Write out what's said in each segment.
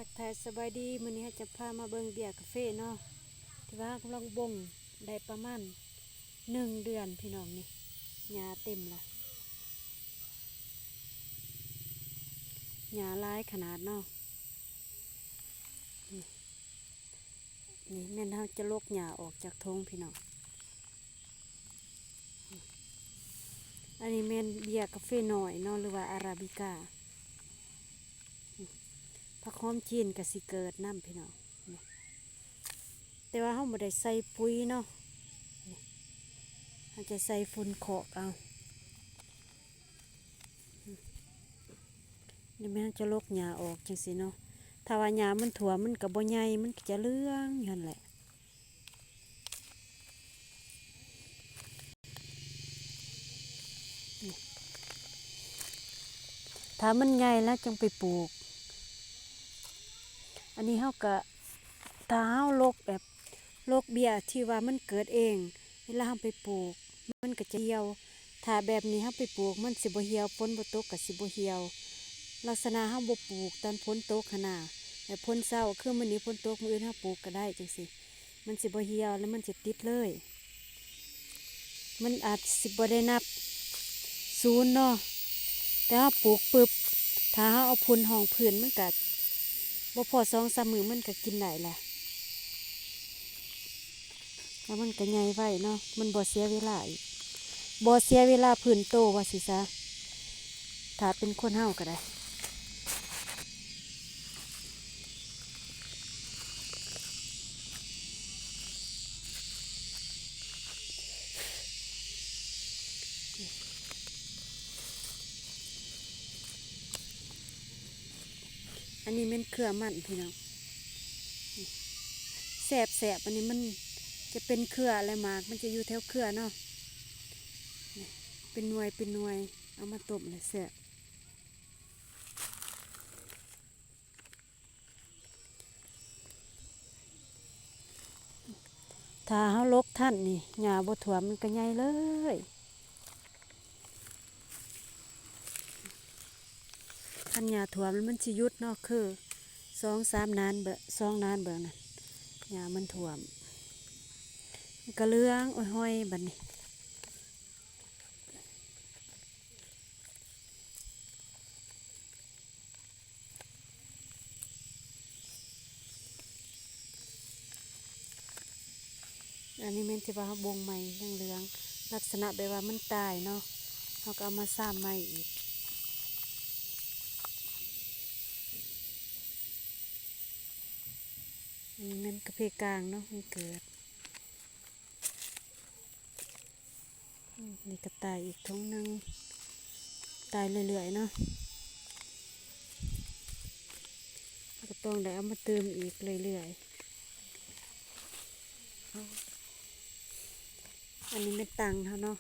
ทักทายสบายดีมื้อนี้จะพามาเบิ่งเบียร์กาแฟเนาะที่ว่ากำลังบ่งได้ประมาณ1 เดือนพี่น้องนี่หญ้าเต็มละหญ้าหลายขนาดเนาะนี่แม่นเฮาจะลกหญ้าออกจากทงพี่น้องอันนี้แม่นเบียร์กาแฟน้อยเนาะหรือว่าอาราบิก้าผักหอมจีนก็สิเกิดน้ำพี่น้องนี่แต่ว่าเฮาบ่ได้ใส่ปุ๋ยเนาะนี่เฮาจะใส่ฝุ่นเคาะเอานี่แม่นจะลกหญ้าออกจังซี่เนาะถ้าว่าหญ้ามันถั่วมันก็บ่ใหญ่มันก็จะเหลืองอยู่หั่นแหละถ้ามันใหญ่แล้วจึงไปปลูกอันนี้เฮาก็ถ้าเฮาลกแบบลกเบี้ยที่ว่ามันเกิดเองเวลาเฮาไปปลูกมันก็จะเหี่ยวถ้าแบบนี้เฮาไปปลูกมันสิบ่เหี่ยวฝนบ่ตกก็สิบ่เหี่ยวลักษณะเฮาบ่ปลูกตอนฝนตกหั่นน่ะแต่ฝนเช้าคือมื้อนี้ฝนตกมื้ออื่นเฮาปลูกก็ได้จังซี่มันสิบ่เหี่ยวแล้วมันสิติดเลยมันอาจสิบ่ได้นับศูนย์เนาะแต่เฮาปลูกปึ๊บถ้าเฮาเอาพุ่นห้องพื้นมันก็บ่พอ2-3 มื้อมันก็กินได้แหละแล้วมันก็ใหญ่ไว้เนาะมันบ่เสียเวลาอีกบ่เสียเวลาพื้นโตว่าสิซะถ้าเป็นคนเฮาก็ได้อันนี้เป็นเครือมันพี่น้องแสบอันนี้มันจะเป็นเครืออะไรมากมันจะอยู่แถวเครือเนาะเป็นหน่วยเอามาต้มเลยแสบถ้าเฮาลกท่านนี่หญ้าบ่ท่วมมันก็ใหญ่เลยคันหญ้าท่วมมันสิหยุดเนาะคือ2-3 นาน2 นานนั่นหญ้ามันท่วมมันก็เหลืองห้อยๆบัดนี้อันนี้แม่นที่ว่าเฮาบ่งใหม่เหลืองๆลักษณะแบบว่ามันตายเนาะเฮาก็เอามาซ้ำใหม่อีกอันนี้แม่นกระเพกลางเนาะมันเกิดนี่ก็ตายอีกท้องนึงตายเรื่อยๆเนาะก็ต้องได้เอามาเติมอีกเรื่อยๆอันนี้เป็นตังเขาเนาะ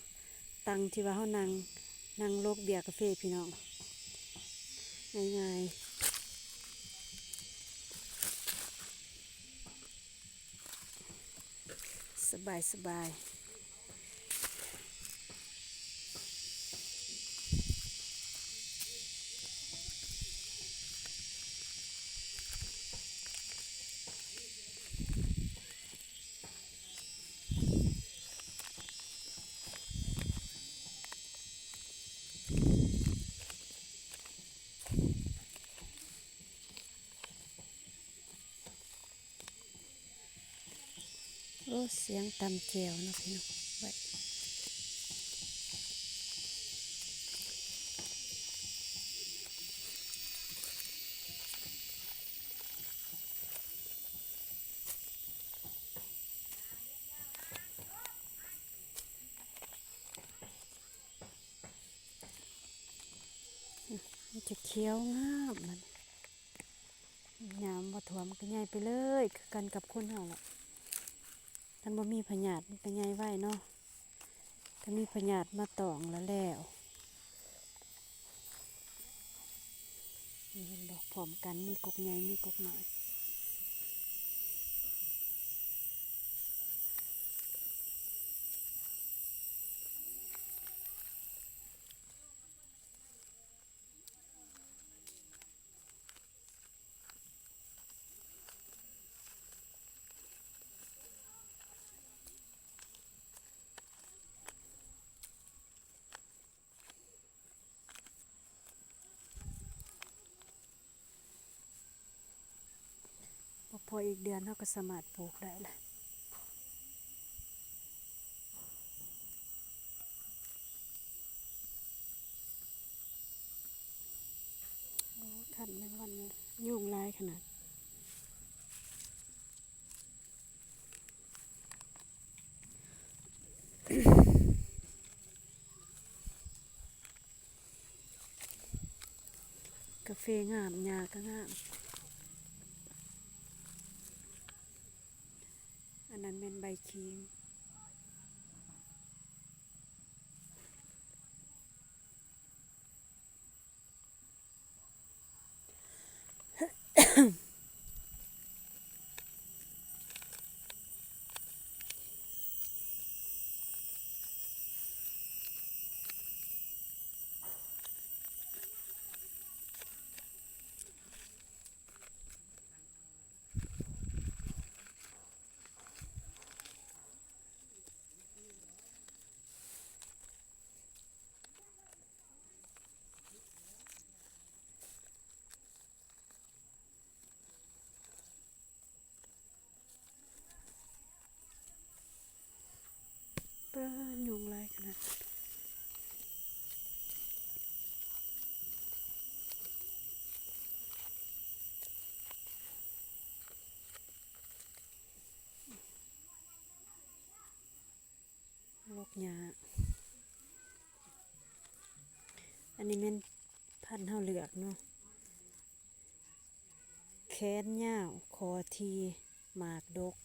ตังที่ว่าเขานั่งโลกเบียร์กาแฟพี่น้องง่ายๆสบายโอ้เสียงตำแจวเนาะพี่น้องไว้มันจะเคี้ยวงามมันยามบ่ถ่วมก็ใหญ่ไปเลยคือกันกับคนเฮาแหละท่านบ่มีพยาธิมันก็ใหญ่ไว้เนาะถ้ามีพยาธิมาตองแล้วนี่เห็นดอกพร้อมกันมีกกใหญ่มีกกน้อย พออีกเดือนเราก็สามารถปลูกได้ละโอ้ขันแมงวันยุ่งลายขนาดกาแฟงามหญ้าก็งามอันนั้นเป็นใบขิงป้ายุ่งลายขนาดลกหญ้าอันนี้เป็นพันธุ์เฮาเลือกเนาะแขนยาวคอทีหมากดก